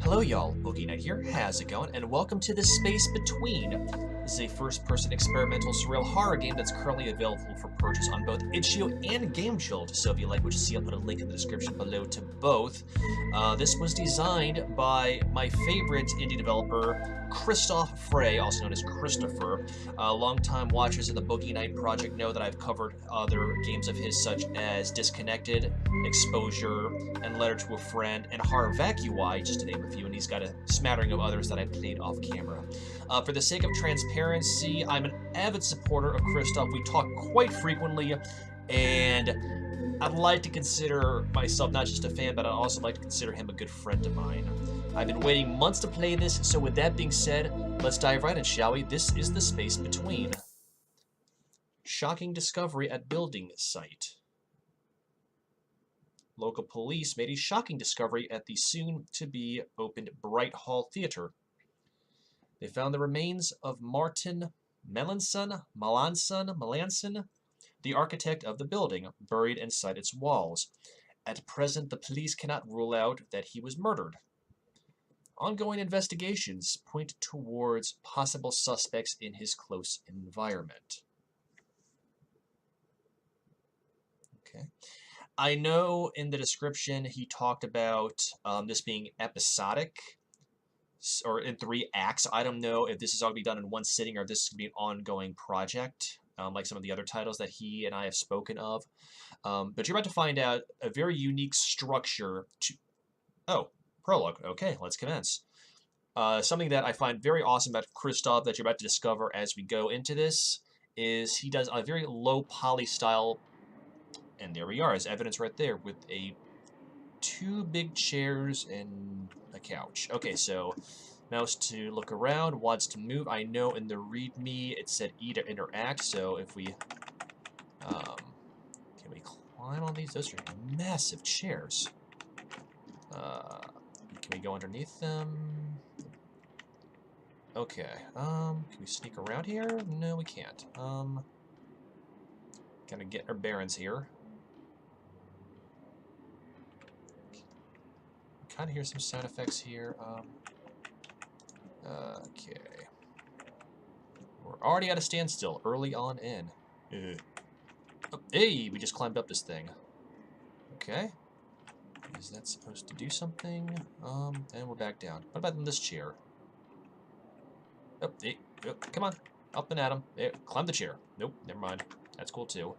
Hello y'all, Boogie Night here, how's it going? And welcome to The Space Between. This is a first-person experimental surreal horror game that's currently available for purchase on both itch.io and GameJolt, so if you like what you see, I'll put a link in the description below to both. This was designed by my favorite indie developer, Christoph Frey, also known as Christopher. Longtime watchers of the Boogie Night project know that I've covered other games of his such as Disconnected, Exposure, and Letter to a Friend, and Horror Vacui, just to name a few, and he's got a smattering of others that I played off camera. For the sake of transparency, I'm an avid supporter of Christoph. We talk quite frequently, and I'd like to consider myself not just a fan, but I'd also like to consider him a good friend of mine. I've been waiting months to play this, so with that being said, let's dive right in, shall we? This is The Space Between. Shocking discovery at building site. Local police made a shocking discovery at the soon-to-be opened Bright Hall Theater. They found the remains of Martin Melanson, the architect of the building, buried inside its walls. At present, the police cannot rule out that he was murdered. Ongoing investigations point towards possible suspects in his close environment. Okay. I know in the description he talked about this being episodic, or in 3 acts. I don't know if this is all going to be done in one sitting or if this is going to be an ongoing project, like some of the other titles that he and I have spoken of. But you're about to find out a very unique structure to... Oh, prologue. Okay, let's commence. Something that I find very awesome about Christoph that you're about to discover as we go into this is he does a very low poly style. And there we are, as evidence right there, with 2 big chairs and a couch. Okay, so mouse to look around, wants to move. I know in the README it said E to interact, so if we... can we climb on these? Those are massive chairs. Can we go underneath them? Okay, can we sneak around here? No, we can't. Gotta get our bearings here. Kind of hear some sound effects here. Okay. We're already at a standstill early on in. Oh, hey, we just climbed up this thing. Okay. Is that supposed to do something? And we're back down. What about in this chair? Oh, hey, oh, come on. Up and at him. There, climb the chair. Nope, never mind. That's cool too.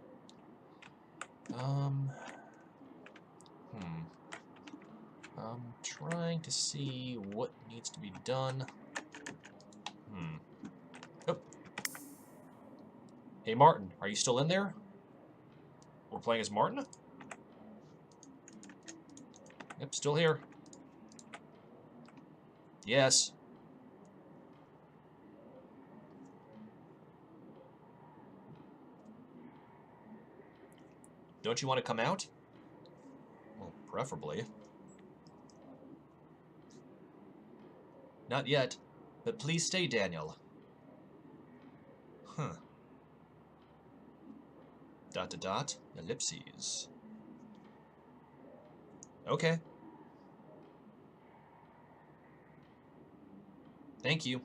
I'm trying to see what needs to be done. Oh. Hey, Martin, are you still in there? We're playing as Martin? Yep, still here. Yes. Don't you want to come out? Well, preferably. Not yet, but please stay, Daniel. Huh. ... ellipses. Okay. Thank you.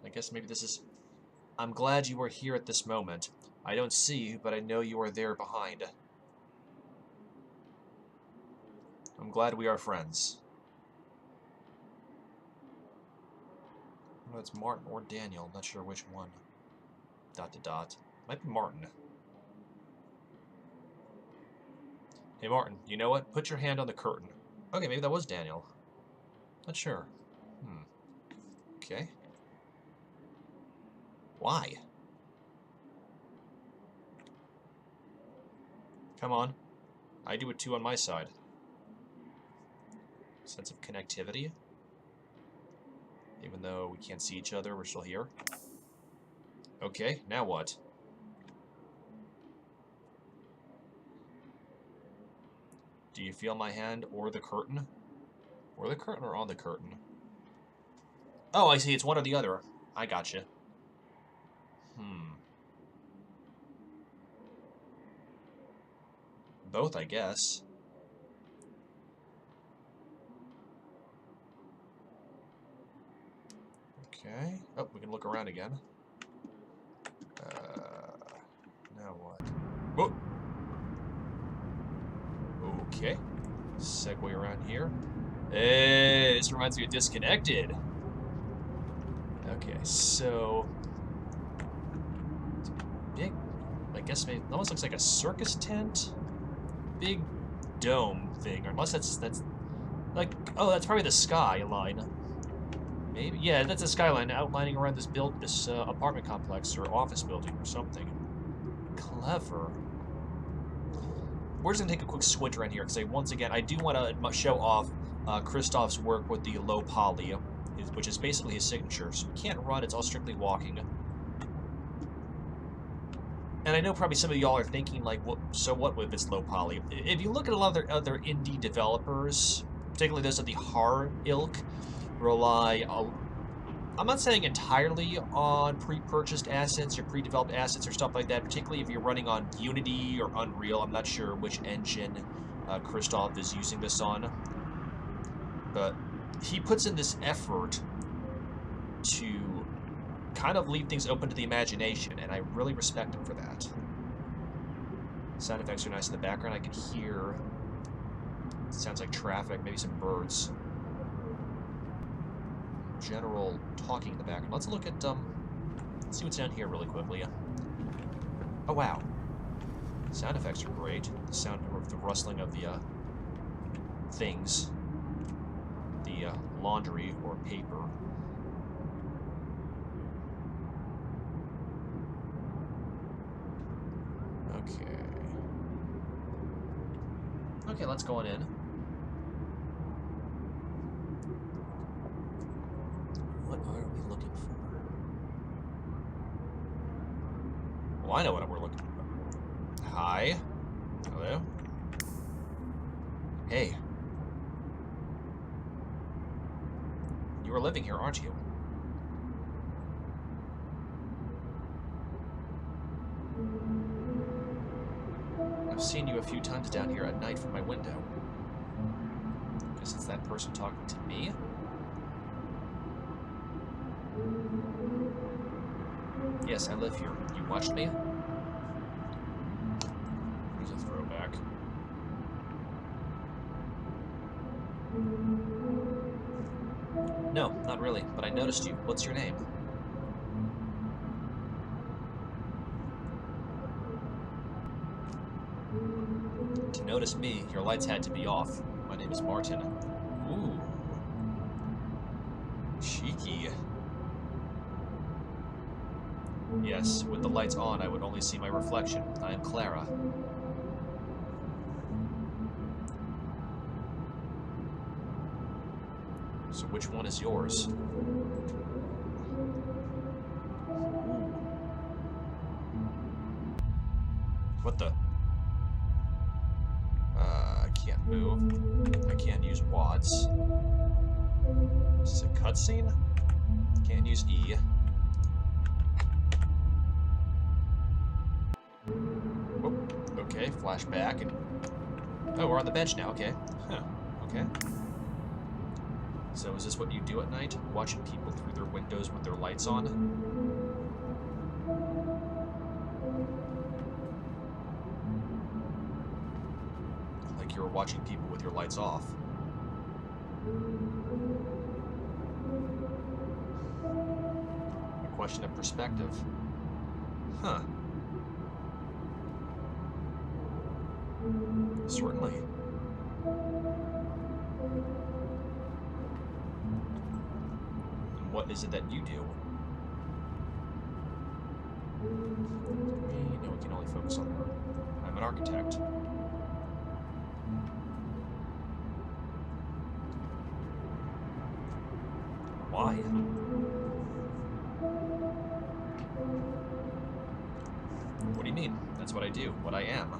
I guess maybe this is... I'm glad you are here at this moment. I don't see you, but I know you are there behind. I'm glad we are friends. Well, it's Martin or Daniel. Not sure which one. ... Might be Martin. Hey, Martin, you know what? Put your hand on the curtain. Okay, maybe that was Daniel. Not sure. Okay. Why? Come on. I do it too on my side. Sense of connectivity. Even though we can't see each other, we're still here. Okay, now what? Do you feel my hand or the curtain? Or the curtain or on the curtain? Oh, I see, it's one or the other. I gotcha. Both, I guess. Okay. Oh, we can look around again. Now what? Whoa! Okay. Segue around here. Hey, this reminds me of Disconnected. Okay, so... It's big... I guess maybe... It almost looks like a circus tent? Big dome thing, or unless that's... Like... Oh, that's probably the skyline. Maybe? Yeah, that's a skyline outlining around this apartment complex or office building or something. Clever. We're just going to take a quick squint around here, because once again, I do want to show off Christoph's work with the low poly, which is basically his signature. So we can't run, it's all strictly walking. And I know probably some of y'all are thinking, like, so what with this low poly? If you look at a lot of other indie developers, particularly those of the horror ilk, rely, I'm not saying entirely on pre-purchased assets or pre-developed assets or stuff like that, particularly if you're running on Unity or Unreal. I'm not sure which engine Christoph is using this on, but he puts in this effort to kind of leave things open to the imagination, and I really respect him for that. Sound effects are nice in the background. I can hear, it sounds like traffic, maybe some birds. General talking in the background. Let's look at, let's see what's down here really quickly. Oh, wow. Sound effects are great. The sound of the rustling of the, things. The, laundry or paper. Okay. Okay, let's go on in. What are we looking for? Well, I know what we're looking for. Hi. Hello. Hey. You are living here, aren't you? I've seen you a few times down here at night from my window. Guess it's that person talking to me? Yes, I live here. You watched me? Here's a throwback. No, not really, but I noticed you. What's your name? To notice me, your lights had to be off. My name is Martin. Ooh. Cheeky. Yes, with the lights on, I would only see my reflection. I am Clara. So which one is yours? Ooh. What the? I can't move. I can't use WADS. Is this a cutscene? Can't use E. Oh, okay, flashback. And oh, we're on the bench now, okay. Huh, okay. So is this what you do at night? Watching people through their windows with their lights on? Like you were watching people with your lights off. A question of perspective. Huh. Certainly. And what is it that you do? We know we can only focus on her. I'm an architect. Why? What do you mean? That's what I do. What I am.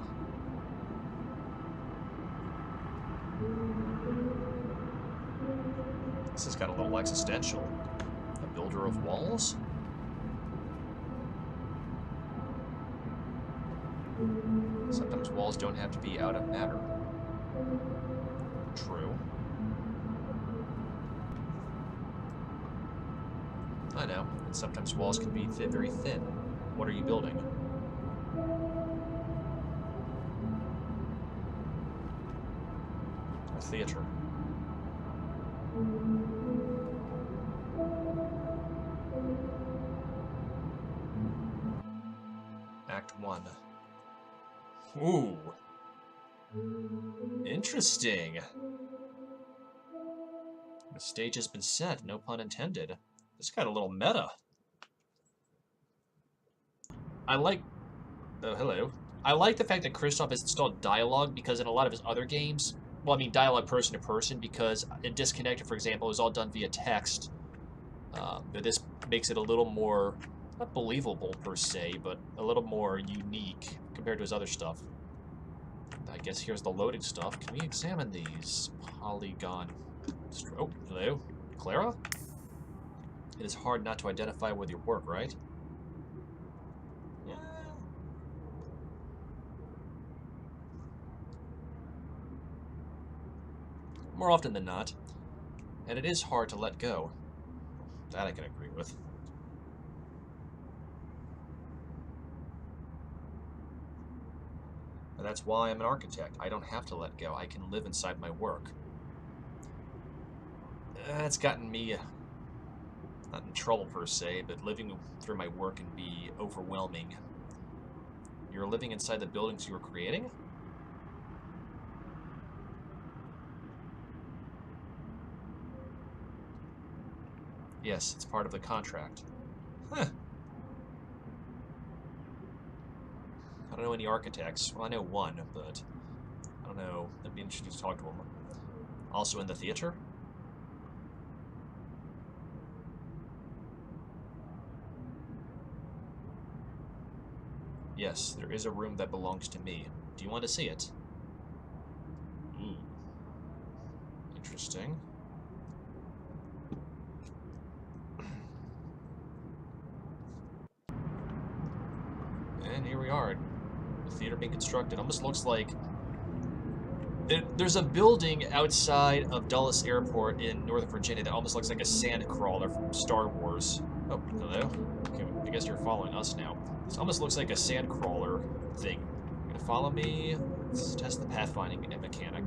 This has got a little existential. A builder of walls? Sometimes walls don't have to be out of matter. True. I know, and sometimes walls can be very thin. What are you building? A theater. Act 1. Ooh. Interesting. The stage has been set, no pun intended. This got a little meta. I like... Oh, hello. I like the fact that Christoph has installed dialogue, because in a lot of his other games... Well, I mean, dialogue person to person, because in Disconnected, for example, it was all done via text. But this makes it a little more... Not believable, per se, but a little more unique compared to his other stuff. I guess here's the loading stuff. Can we examine these? Polygon... Oh, hello. Clara? It is hard not to identify with your work, right? Yeah. More often than not. And it is hard to let go. That I can agree with. And that's why I'm an architect. I don't have to let go. I can live inside my work. It's gotten me, not in trouble per se, but living through my work can be overwhelming. You're living inside the buildings you were creating? Yes, it's part of the contract. Huh. I don't know any architects. Well, I know one, but I don't know. It'd be interesting to talk to him. Also in the theater? Yes, there is a room that belongs to me. Do you want to see it? Ooh. Interesting. And here we are. The theater being constructed. Almost looks like... There's a building outside of Dulles Airport in Northern Virginia that almost looks like a sand crawler from Star Wars. Oh, hello? Okay, I guess you're following us now. This almost looks like a sand crawler thing. You gonna follow me? Let's test the pathfinding mechanic.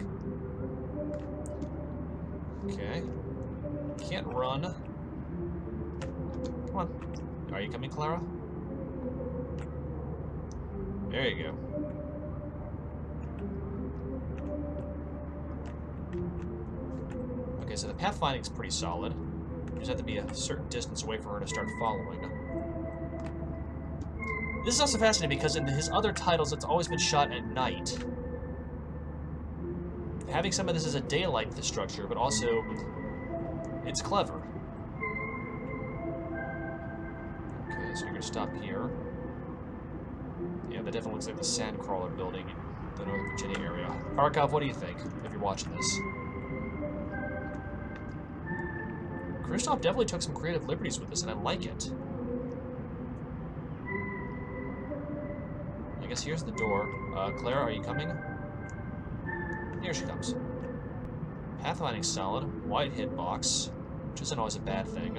Okay. Can't run. Come on. Are you coming, Clara? There you go. Okay, so the pathfinding's pretty solid. You just have to be a certain distance away for her to start following. This is also fascinating because in his other titles, it's always been shot at night. Having some of this as a daylight structure, but also it's clever. Okay, so you're gonna stop here. Yeah, that definitely looks like the Sandcrawler building in the Northern Virginia area. Arkov, what do you think, if you're watching this? Christoph definitely took some creative liberties with this, and I like it. I guess here's the door. Clara, are you coming? Here she comes. Pathfinding's solid. Wide hitbox, which isn't always a bad thing.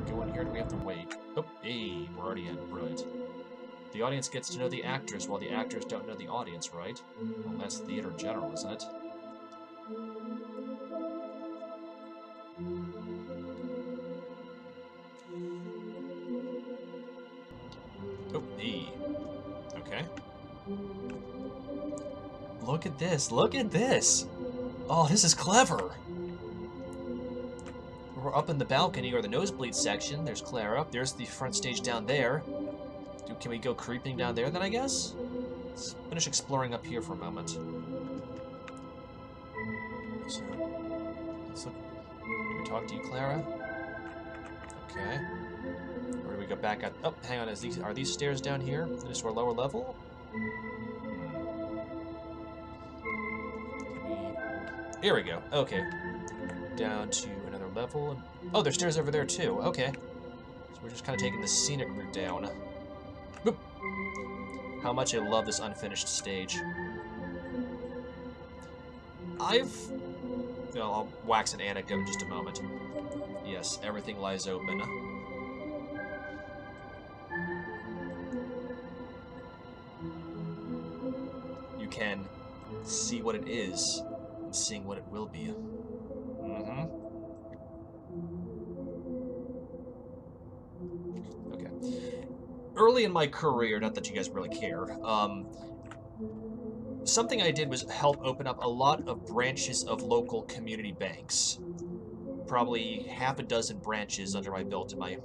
Go in here, do we have to wait? Oh, hey, we're already in. Brilliant. The audience gets to know the actors while the actors don't know the audience, right? Well, that's theater in general, isn't it? Oh, hey. Okay. Look at this. Look at this. Oh, this is clever. We're up in the balcony or the nosebleed section. There's Clara. There's the front stage down there. Can we go creeping down there then, I guess? Let's finish exploring up here for a moment. So, let's look. Do we talk to you, Clara? Okay. Or do we go back up? Oh, hang on. Are these stairs down here? Just to our lower level? Here we go. Okay. Down to another level. Oh, there's stairs over there too. Okay. So we're just kind of taking the scenic route down. Boop. How much I love this unfinished stage. I'll wax an anecdote in just a moment. Yes, everything lies open. You can see what it is and seeing what it will be. Okay. Early in my career, not that you guys really care, something I did was help open up a lot of branches of local community banks. Probably half a dozen branches under my belt in my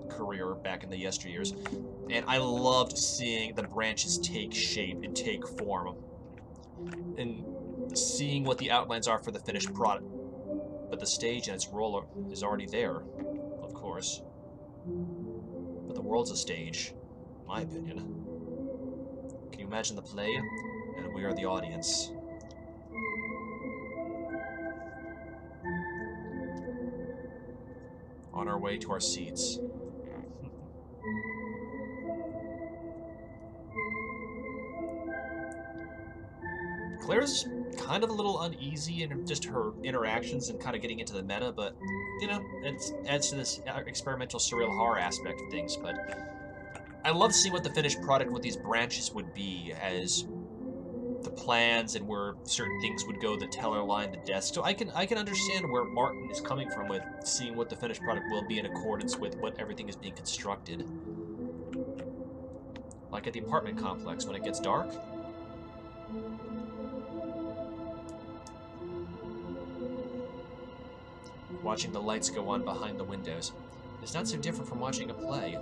career back in the yesteryears. And I loved seeing the branches take shape and take form. And seeing what the outlines are for the finished product. But the stage and its role is already there, of course. But the world's a stage, in my opinion. Can you imagine the play? And we are the audience. On our way to our seats. Claire's kind of a little uneasy in just her interactions and kind of getting into the meta, but, you know, it adds to this experimental surreal horror aspect of things, but I love seeing what the finished product with these branches would be as the plans and where certain things would go, the teller line, the desk. So I can understand where Martin is coming from with seeing what the finished product will be in accordance with what everything is being constructed. Like at the apartment complex when it gets dark. Watching the lights go on behind the windows. It's not so different from watching a play.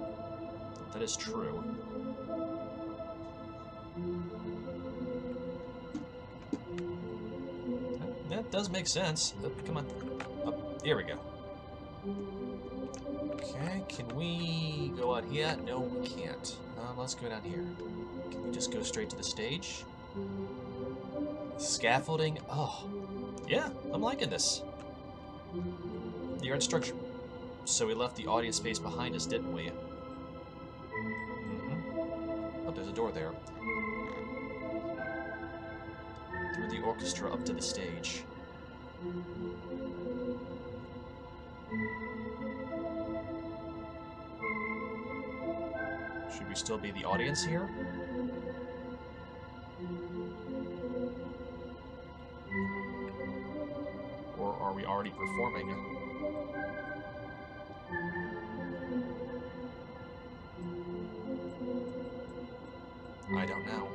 That is true. That does make sense. Oh, come on. Oh, here we go. Okay, can we go out here? No, we can't. Let's go down here. Can we just go straight to the stage? Scaffolding? Oh. Yeah, I'm liking this. The art structure. So we left the audience space behind us, didn't we? Oh, there's a door there. Through the orchestra up to the stage. Should we still be the audience here? Or are we already performing? I don't know.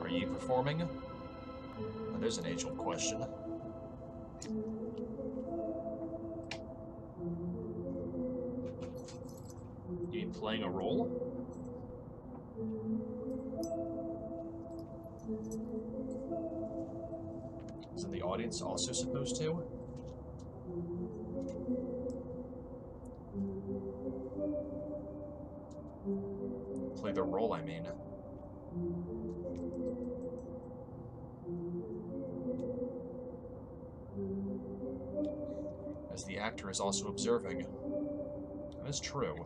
Are you performing? Oh, there's an age-old question. You mean playing a role? Isn't the audience also supposed to? Play the role, I mean. As the actor is also observing. That is true.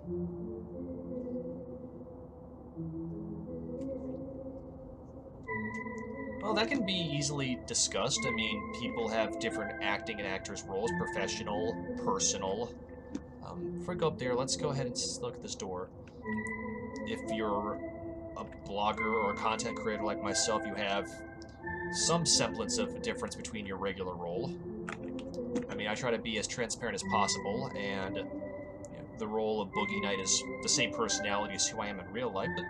Well, that can be easily discussed. I mean, people have different acting and actors' roles, professional, personal. Before I go up there, let's go ahead and look at this door. If you're a blogger or a content creator like myself, you have some semblance of a difference between your regular role. I mean, I try to be as transparent as possible, and you know, the role of Boogie Night is the same personality as who I am in real life, but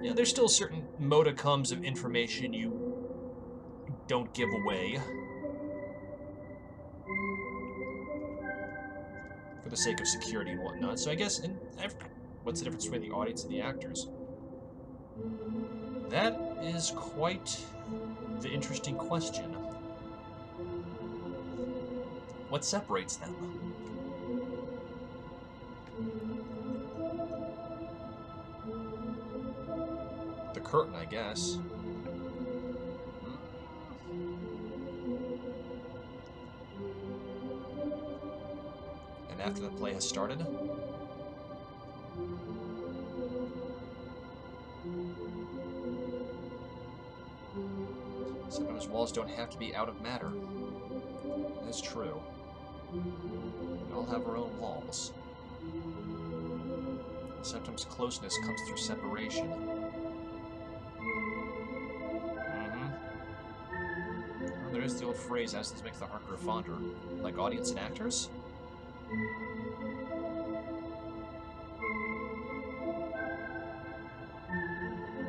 you know, there's still certain modicums of information you don't give away for the sake of security and whatnot. So I guess, what's the difference between the audience and the actors? That is quite the interesting question. What separates them? The curtain, I guess. And after the play has started? Those walls don't have to be out of matter. That's true. We all have our own walls. Sometimes closeness comes through separation. Well, there is the old phrase, absence makes the heart grow fonder. Like audience and actors?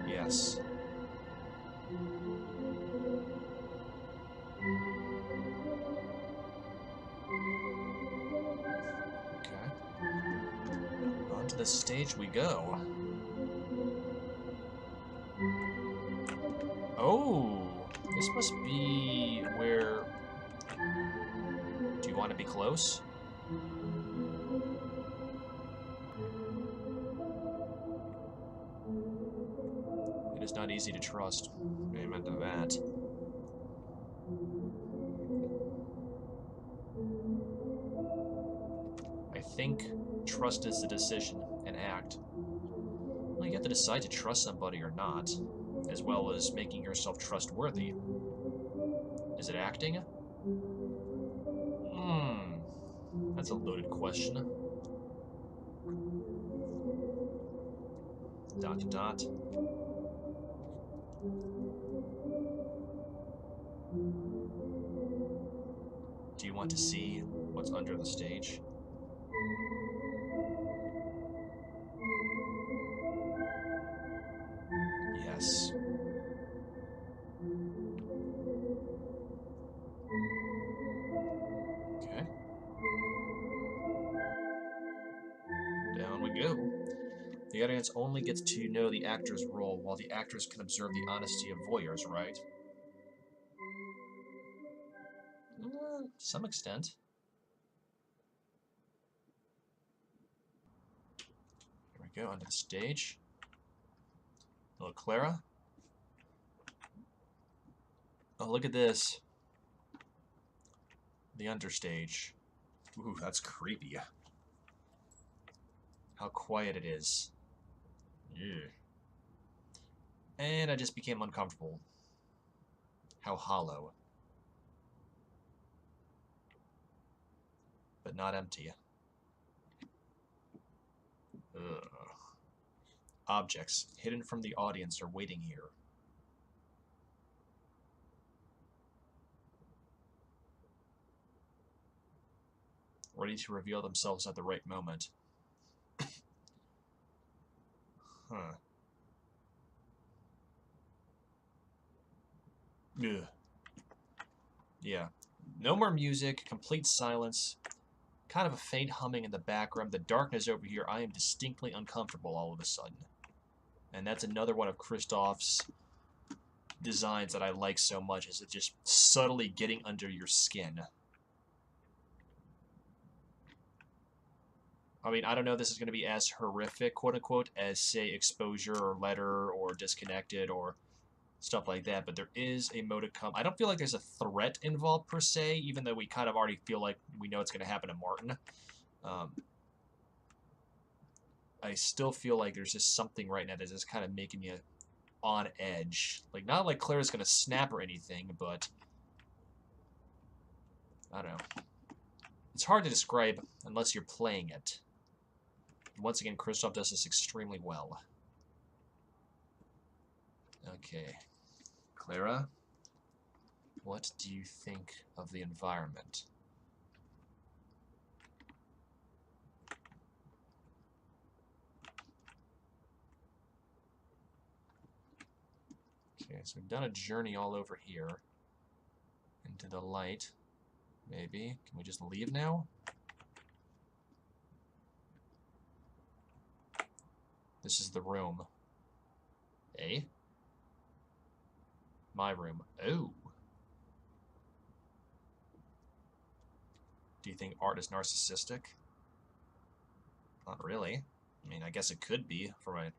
Yes. Okay. Onto the stage we go. Oh, this must be where... Do you want to be close? It is not easy to trust. Amen to that. I think trust is the decision, an act. Well, you have to decide to trust somebody or not, as well as making yourself trustworthy. Is it acting? That's a loaded question. Dot to dot. Do you want to see what's under the stage? Yes. Okay. Down we go. The audience only gets to know the actor's role, while the actors can observe the honesty of voyeurs, right? To some extent. Here we go, onto the stage. Hello, Clara. Oh, look at this. The understage. Ooh, that's creepy. How quiet it is. Yeah. And I just became uncomfortable. How hollow. But not empty. Ugh. Objects hidden from the audience are waiting here. Ready to reveal themselves at the right moment. Huh. Ugh. Yeah. No more music, complete silence, kind of a faint humming in the background. The darkness over here, I am distinctly uncomfortable all of a sudden. And that's another one of Christoph's designs that I like so much, is it just subtly getting under your skin. I mean, I don't know if this is going to be as horrific, quote-unquote, as, say, Exposure or Letter or Disconnected or stuff like that, but there is a modicum. I don't feel like there's a threat involved, per se, even though we kind of already feel like we know it's going to happen to Martin. I still feel like there's just something right now that's just kind of making you on edge. Like, not like Claire's going to snap or anything, but I don't know. It's hard to describe unless you're playing it. Once again, Christoph does this extremely well. Okay. Clara, what do you think of the environment? Okay, so we've done a journey all over here. Into the light. Maybe. Can we just leave now? This is the room. Eh? My room. Oh. Do you think art is narcissistic? Not really. I mean, I guess it could be for my...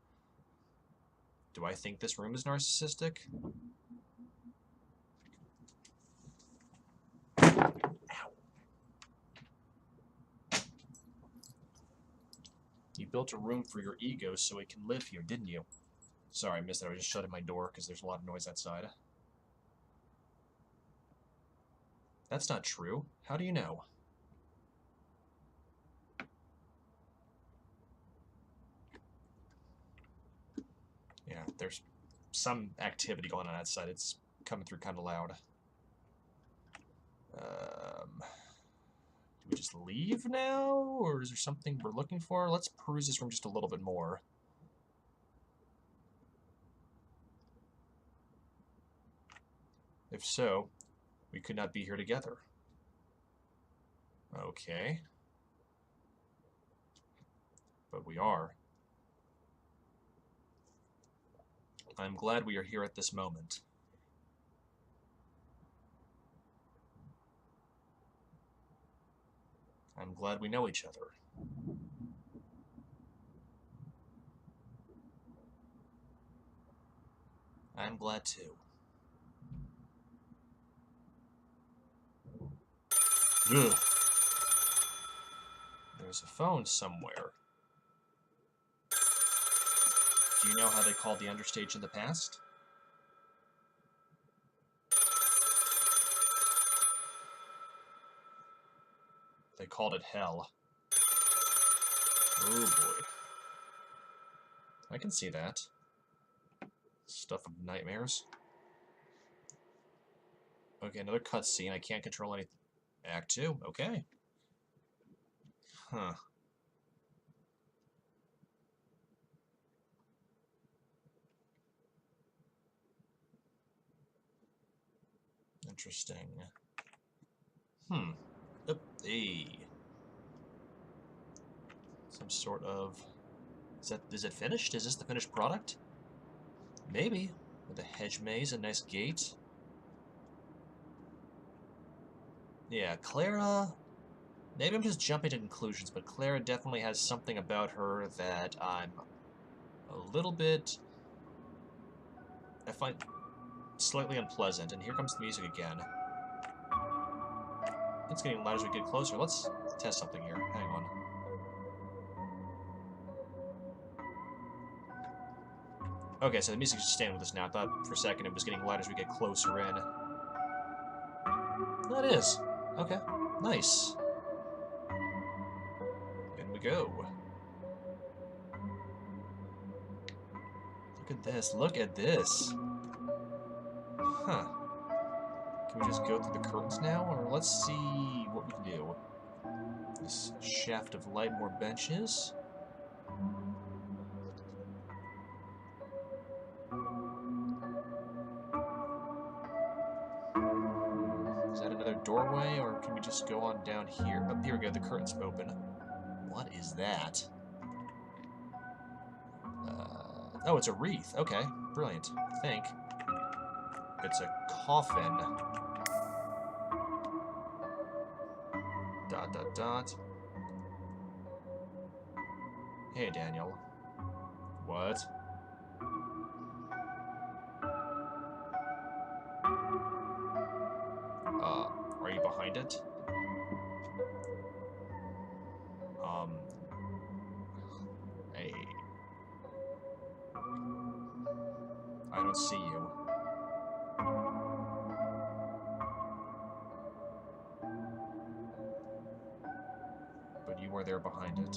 Do I think this room is narcissistic? Ow. You built a room for your ego so it can live here, didn't you? Sorry, I missed it. I was just shutting my door because there's a lot of noise outside. That's not true. How do you know? Yeah, there's some activity going on outside. It's coming through kind of loud. Do we just leave now? Or is there something we're looking for? Let's peruse this room just a little bit more. If so, we could not be here together. Okay. But we are. I'm glad we are here at this moment. I'm glad we know each other. I'm glad too. Ugh. There's a phone somewhere. Do you know how they called the understage in the past? They called it hell. Oh boy. I can see that. Stuff of nightmares. Okay, another cutscene. I can't control anything. Act 2, okay. Huh. Interesting. Hey. Some sort of... Is it finished? Is this the finished product? Maybe. With a hedge maze, a nice gate. Yeah, Clara... Maybe I'm just jumping to conclusions, but Clara definitely has something about her that I'm a little bit... I find slightly unpleasant. And here comes the music again. It's getting louder as we get closer. Let's test something here. Hang on. Okay, so the music's just staying with us now. I thought for a second it was getting louder as we get closer in. That is. Okay. Nice. In we go. Look at this. Look at this. Huh. Can we just go through the curtains now? Or let's see what we can do. This shaft of light, more benches. Is that another doorway, or can we just go on down here? Oh, here we go, the curtain's open. What is that? Oh, it's a wreath. Okay, brilliant. I think. It's a coffin. Dot, dot, dot. Hey, Daniel. What? Are you behind it? Hey. I don't see you. But you were there behind it.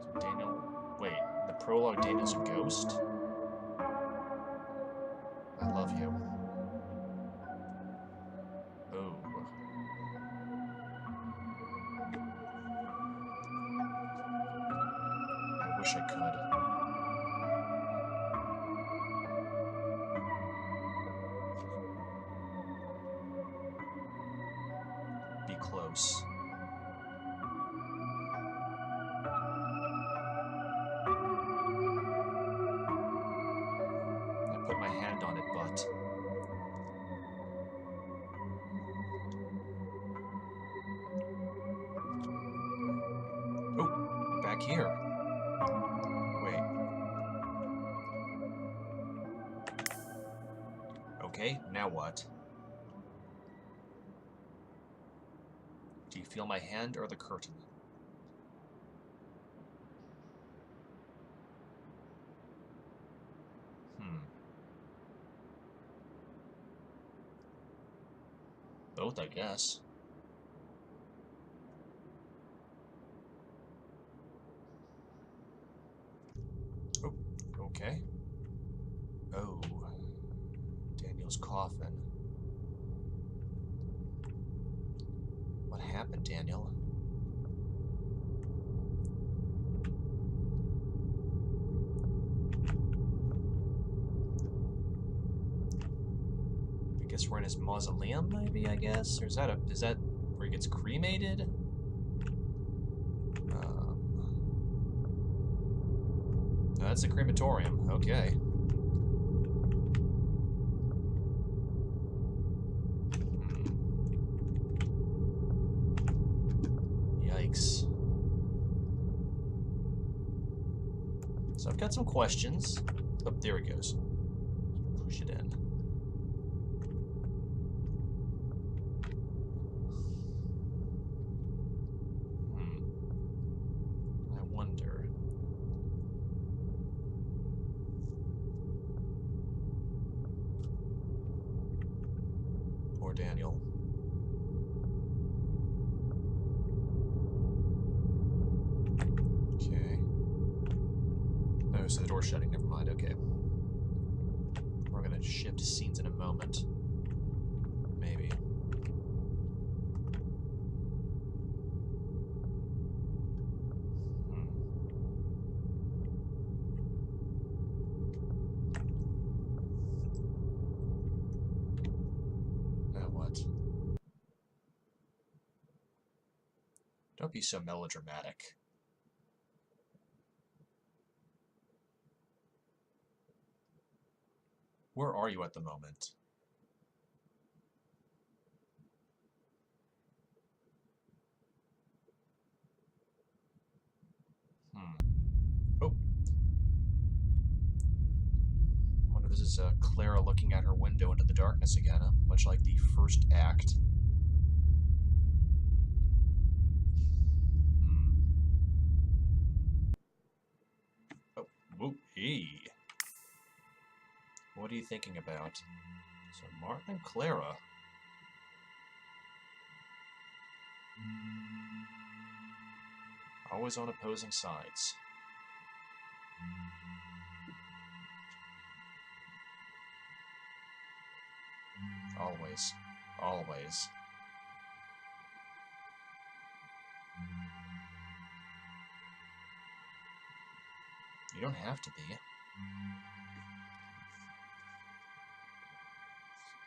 So Daniel... Wait, the prologue Daniel's a ghost? I love you. Oh. I wish I could. Be close. I put my hand on it, but... Oh, we're back here. Wait. Okay, now what? Do you feel my hand or the curtain? sealed, I guess. Oh, okay. Oh, Daniel's coffin. What happened, Daniel? I guess we're in his mausoleum, maybe, I guess? Or is that where he gets cremated? No, that's a crematorium. Okay. Yikes. So I've got some questions. Oh, there he goes. Push it in. I wonder. Poor Daniel. Okay. Oh, so the door's shutting. Never mind. Okay. We're gonna shift scenes in a moment. Maybe. Now what? Don't be so melodramatic. Where are you at the moment? Oh. I wonder if this is Clara looking at her window into the darkness again, huh? Much like the first act. Oh, whoa, hey. What are you thinking about? So Martin and Clara. Always on opposing sides. Always. Always. You don't have to be.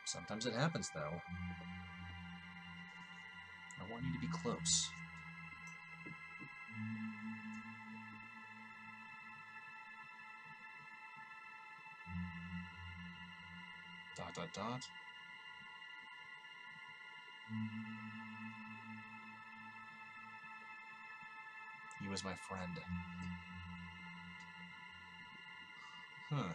Sometimes it happens, though. I want you to be close. Dot, dot, dot. He was my friend. Huh.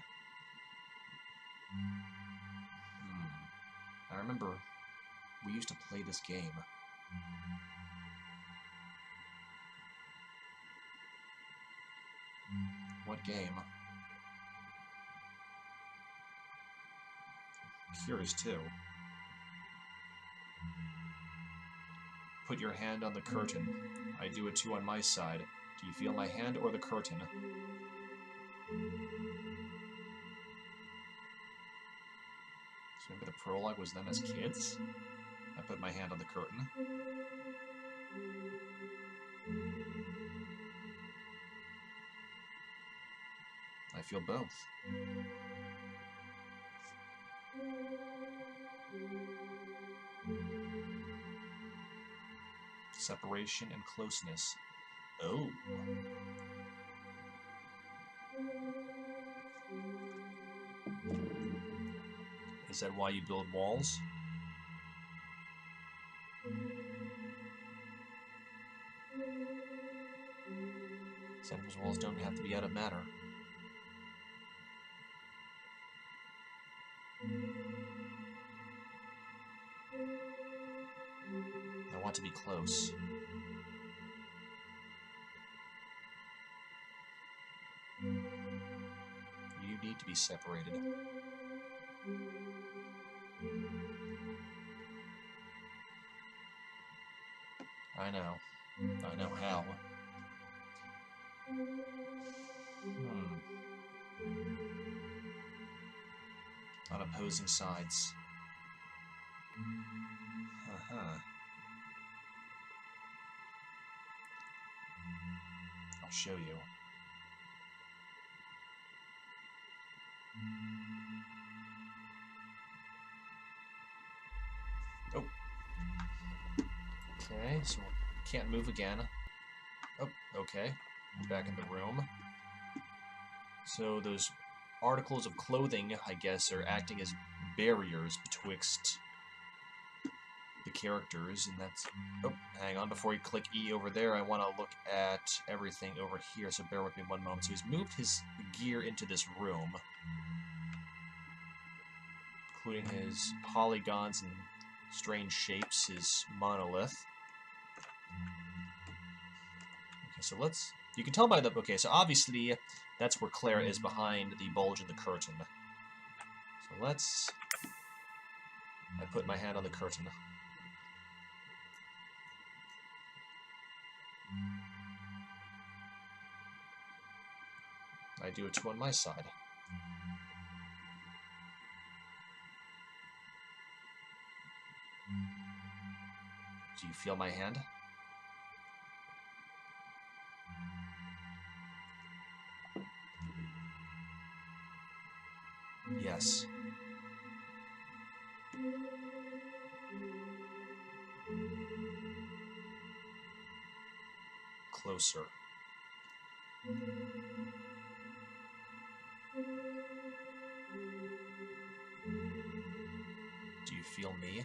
I remember we used to play this game. What game? Curious, too. Put your hand on the curtain. I do it too on my side. Do you feel my hand or the curtain? So maybe the prologue was them as kids? I put my hand on the curtain. I feel both. Separation and closeness. Oh. Is that why you build walls? Sometimes walls don't have to be out of matter. I want to be close. You need to be separated. I know. I know how. On opposing sides. I'll show you. Oh. Okay, so can't move again. Oh, okay. Back in the room. So those articles of clothing, I guess, are acting as barriers betwixt the characters, and that's... Oh, hang on, before you click E over there, I want to look at everything over here, so bear with me one moment. So he's moved his gear into this room, including his polygons and strange shapes, his monolith. Okay, so let's... You can tell by the... Okay, so obviously that's where Clara is, behind the bulge in the curtain. So let's... I put my hand on the curtain. I do it too on my side. Do you feel my hand? Yes. Closer. Do you feel me?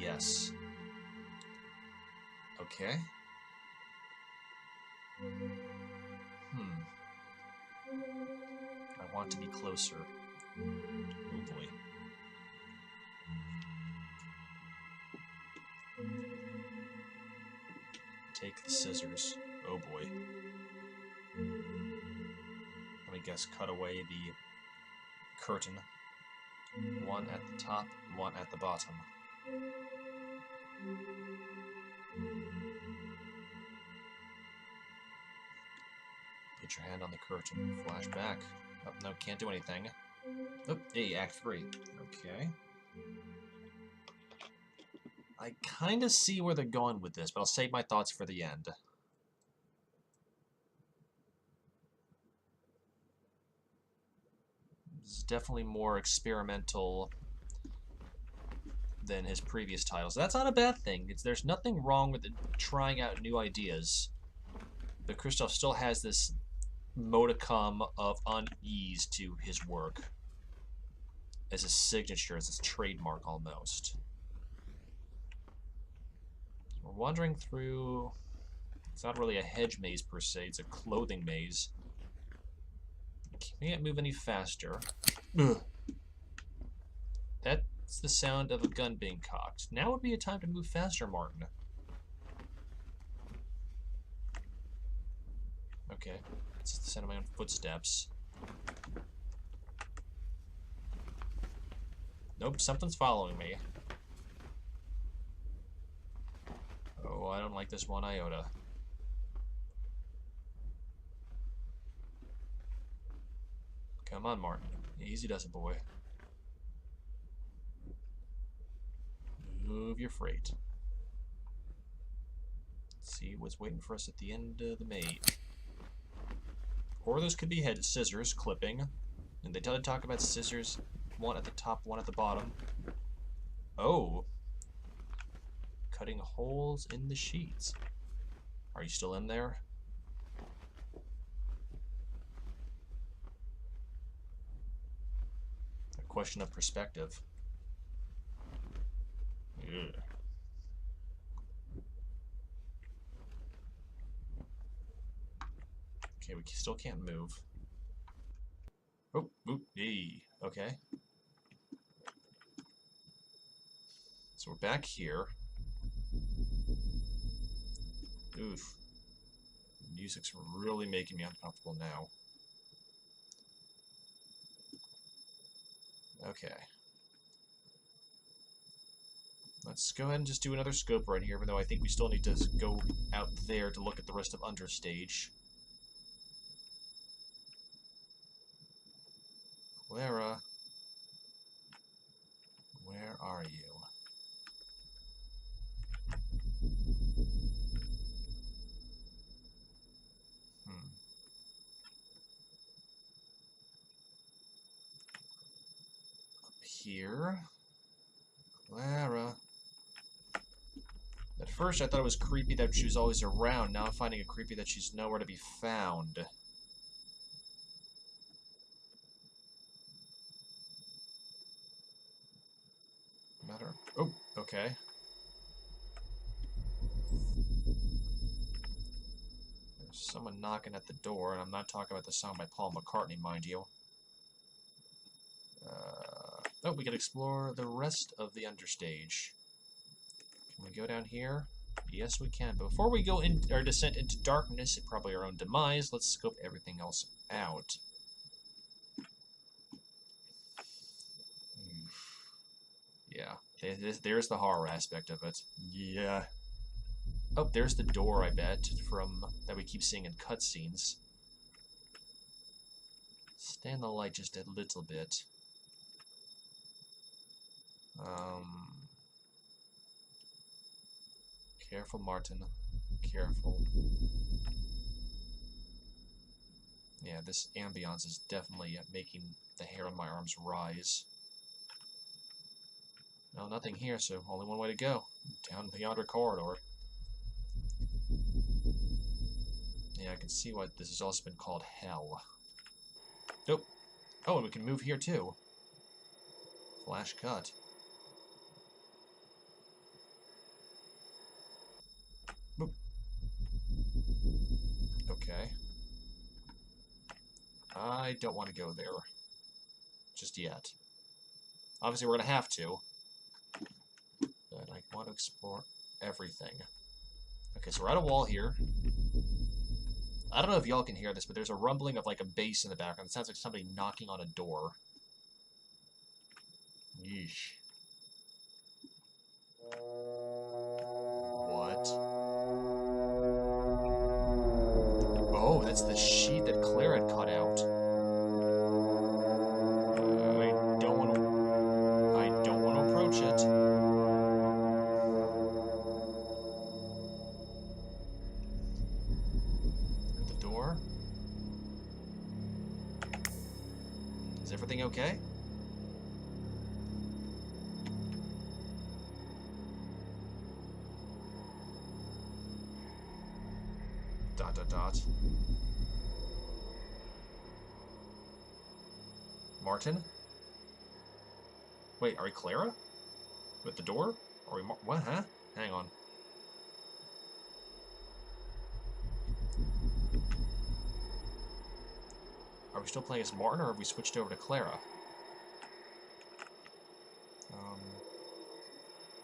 Yes. Okay. I want to be closer. Oh boy. Take the scissors. Oh boy. Let me guess, cut away the curtain. One at the top, one at the bottom. Put your hand on the curtain. Flashback. Oh, no, can't do anything. Oh, hey, Act 3. Okay. I kind of see where they're going with this, but I'll save my thoughts for the end. This is definitely more experimental than his previous titles. That's not a bad thing. There's nothing wrong with trying out new ideas. But Christoph still has this modicum of unease to his work. As a signature, as his trademark almost. We're wandering through... It's not really a hedge maze per se, it's a clothing maze. Can't move any faster. Ugh. That's the sound of a gun being cocked. Now would be a time to move faster, Martin. Okay, it's the sound of my own footsteps. Nope, something's following me. Oh, I don't like this one iota. Come on, Martin. Easy does it, boy. Move your freight. Let's see what's waiting for us at the end of the maze. Or those could be scissors, clipping. And they talk about scissors, one at the top, one at the bottom. Oh. Cutting holes in the sheets. Are you still in there? A question of perspective. Ugh. Okay, we still can't move. Oh, oop, hey, okay. So we're back here. Oof. Music's really making me uncomfortable now. Okay. Let's go ahead and just do another scope right here, even though I think we still need to go out there to look at the rest of Understage. Clara, where are you? Up here. Clara. At first I thought it was creepy that she was always around. Now I'm finding it creepy that she's nowhere to be found. Matter. Oh, okay. There's someone knocking at the door, and I'm not talking about the song by Paul McCartney, mind you. Oh, we can explore the rest of the Understage. Can we go down here? Yes, we can. But before we go in our descent into darkness and probably our own demise, let's scope everything else out. Yeah, there's the horror aspect of it. Yeah. Oh, there's the door, I bet, from that we keep seeing in cutscenes. Stand the light just a little bit. Careful, Martin. Careful. Yeah, this ambiance is definitely making the hair on my arms rise. No, nothing here, so only one way to go. Down the yonder corridor. Yeah, I can see why this has also been called hell. Oh, oh, and we can move here too. Flash cut. Boop. Okay. I don't want to go there. Just yet. Obviously, we're going to have to. But I want to explore everything. Okay, so we're at a wall here. I don't know if y'all can hear this, but there's a rumbling of like a bass in the background. It sounds like somebody knocking on a door. Yeesh. What? Oh, that's the sheet that Claire had cut out. I don't want to approach it. The door. Is everything okay? Dot dot dot. Martin? Wait, are we Clara? With the door? Are we what, huh? Hang on. Are we still playing as Martin, or have we switched over to Clara?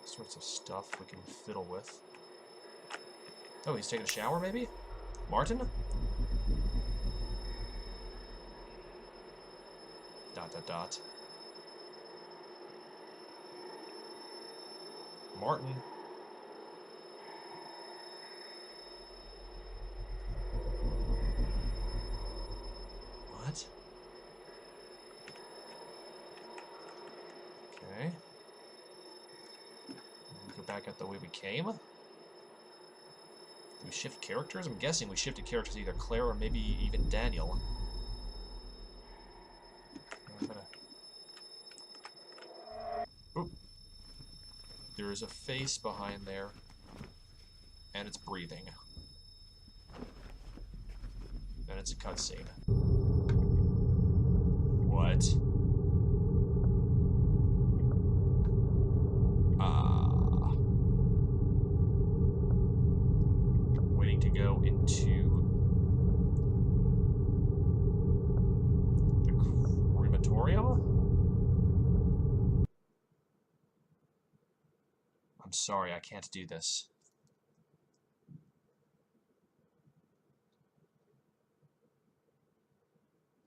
Sorts of stuff we can fiddle with. Oh, he's taking a shower, maybe? Martin? Dot dot dot. Martin. What? Okay. Go back out the way we came. Do we shift characters? I'm guessing we shifted characters, either Claire or maybe even Daniel. I'm gonna... Oop. There is a face behind there. And it's breathing. And it's a cutscene. What? Waiting to go into the crematorium? I'm sorry, I can't do this.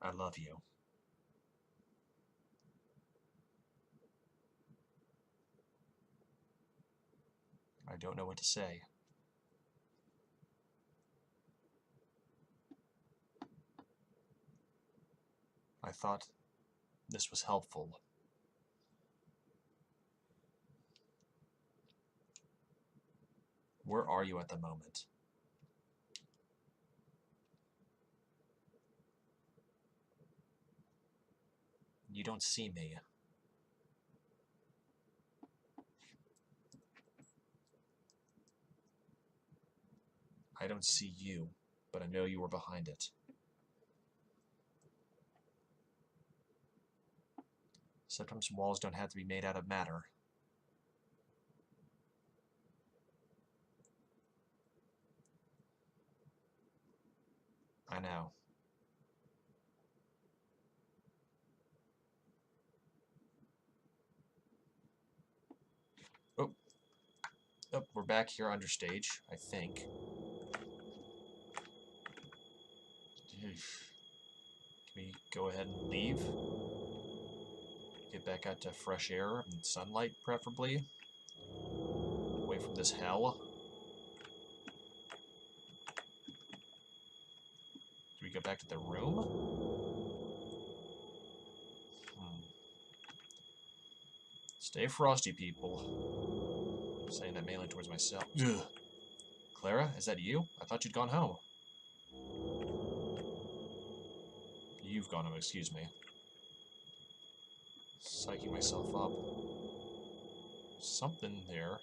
I love you. I don't know what to say. I thought this was helpful. Where are you at the moment? You don't see me. I don't see you, but I know you were behind it. Sometimes walls don't have to be made out of matter. I know. Oh. Oh, we're back here under stage, I think. Can we go ahead and leave? Get back out to fresh air and sunlight, preferably. Away from this hell. Do we go back to the room? Stay frosty, people. I'm saying that mainly towards myself. Ugh. Clara, is that you? I thought you'd gone home. You've gone home, excuse me. Psyching myself up. Something there.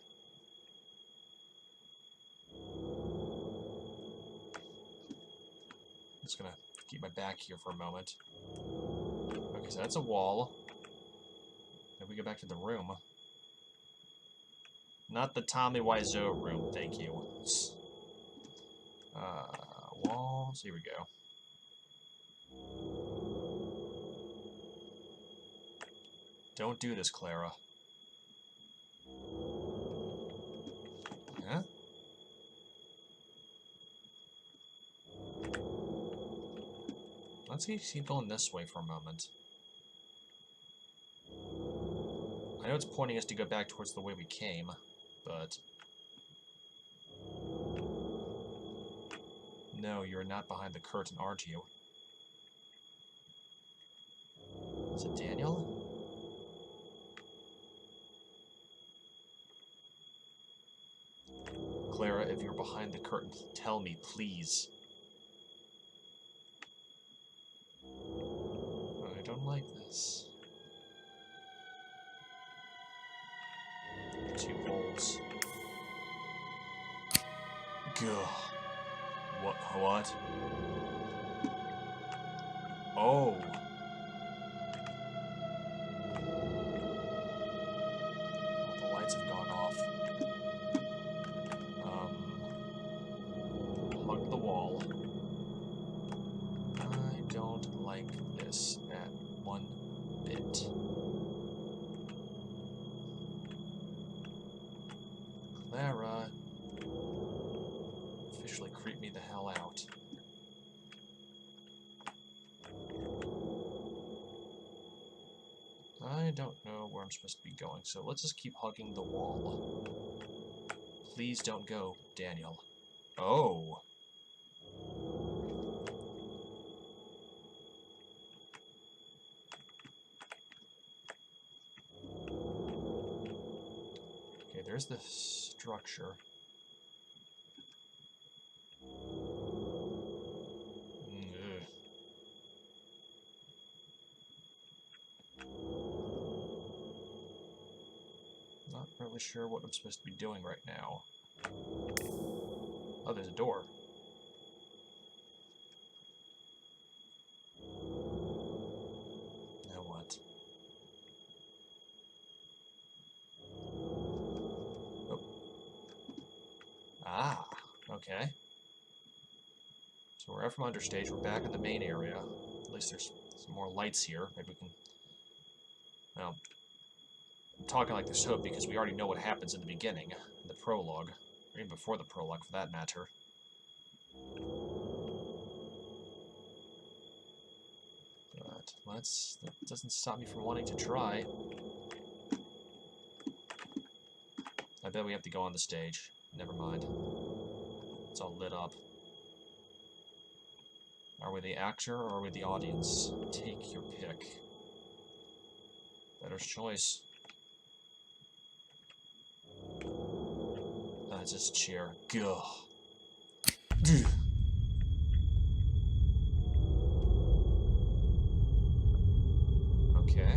I'm just gonna keep my back here for a moment. Okay, so that's a wall. Then we go back to the room. Not the Tommy Wiseau room, thank you. Walls, here we go. Don't do this, Clara. Huh? Let's keep going this way for a moment. I know it's pointing us to go back towards the way we came, but... No, you're not behind the curtain, aren't you? Is it Daniel? Clara, if you're behind the curtain, tell me, please. I don't like this. 2 holes. Gah. What? Oh. The lights have gone off. Hug the wall. I don't like this at one bit. Clara. Officially creep me the hell out. I don't know where I'm supposed to be going, so let's just keep hugging the wall. Please don't go, Daniel. Oh. Okay, there's the structure. Ugh. Not really sure what I'm supposed to be doing right now. Oh, there's a door. Now what? Oh. Ah, okay. So we're up from understage, we're back in the main area. At least there's some more lights here. Maybe we can... Well, I'm talking like there's hope because we already know what happens in the beginning, in the prologue. Or even before the prologue, for that matter. But that doesn't stop me from wanting to try. bet we have to go on the stage. Never mind. It's all lit up. Are we the actor or are we the audience? Take your pick. Better choice. It's this chair. Gah. Okay.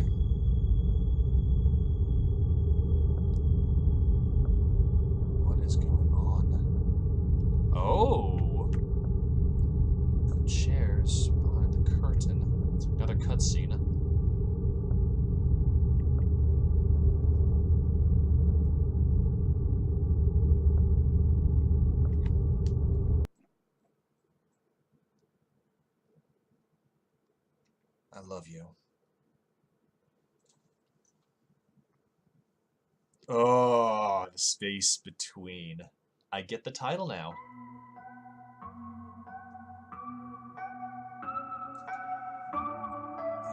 What is going on? Oh! No chairs behind the curtain. It's another cutscene. I love you. Oh, the space between. I get the title now.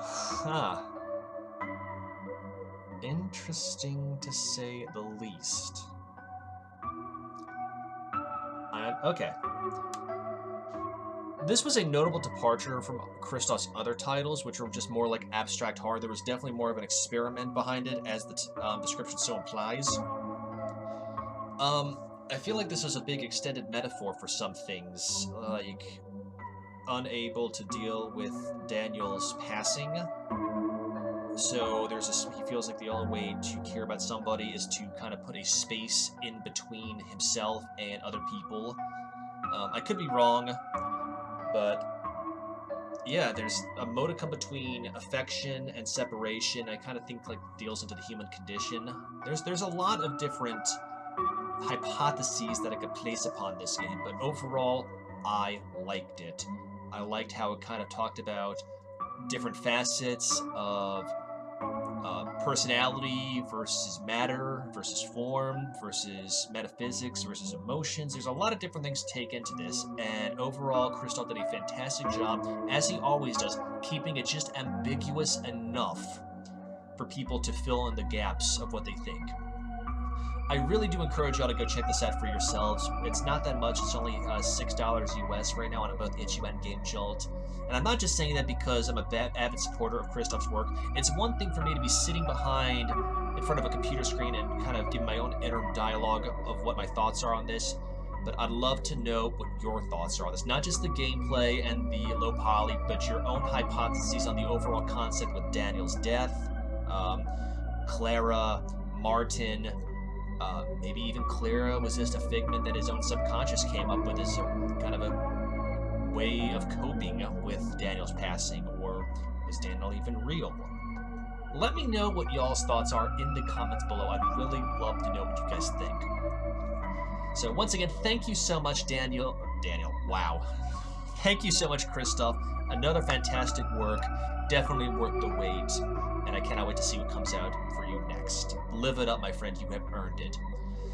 Huh. Interesting to say the least. Okay. This was a notable departure from Christoph's other titles, which were just more like abstract horror. There was definitely more of an experiment behind it, as the description so implies. I feel like this was a big extended metaphor for some things, like unable to deal with Daniel's passing. So he feels like the only way to care about somebody is to kind of put a space in between himself and other people. I could be wrong, but yeah, there's a modicum between affection and separation. I kind of think like deals into the human condition. There's a lot of different hypotheses that I could place upon this game, but overall, I liked it. I liked how it kind of talked about different facets of personality versus matter versus form versus metaphysics versus emotions. There's a lot of different things to take into this, and overall, Christoph did a fantastic job, as he always does, keeping it just ambiguous enough for people to fill in the gaps of what they think. I really do encourage y'all to go check this out for yourselves. It's not that much. It's only $6 US right now on both itch.io and Game Jolt. And I'm not just saying that because I'm a avid supporter of Christoph's work. It's one thing for me to be sitting in front of a computer screen and kind of giving my own inner dialogue of what my thoughts are on this. But I'd love to know what your thoughts are on this. Not just the gameplay and the low poly, but your own hypotheses on the overall concept with Daniel's death, Clara, Martin, maybe even Clara was just a figment that his own subconscious came up with as a kind of a way of coping with Daniel's passing, or was Daniel even real? Let me know what y'all's thoughts are in the comments below. I'd really love to know what you guys think. So once again, thank you so much, Daniel, wow. Thank you so much, Christoph. Another fantastic work. Definitely worth the wait. And I cannot wait to see what comes out for you next. Live it up, my friend. You have earned it.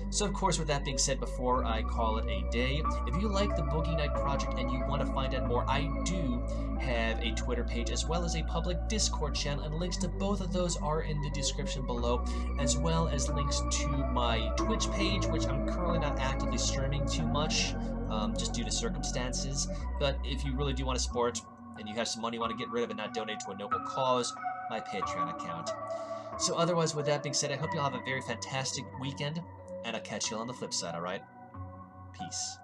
So, of course, with that being said, before I call it a day, if you like the Boogie Night Project and you want to find out more, I do have a Twitter page as well as a public Discord channel, and links to both of those are in the description below, as well as links to my Twitch page, which I'm currently not actively streaming too much, just due to circumstances. But if you really do want to support, and you have some money you want to get rid of and not donate to a noble cause, my Patreon account. So otherwise, with that being said, I hope you all have a very fantastic weekend, and I'll catch you on the flip side, alright? Peace.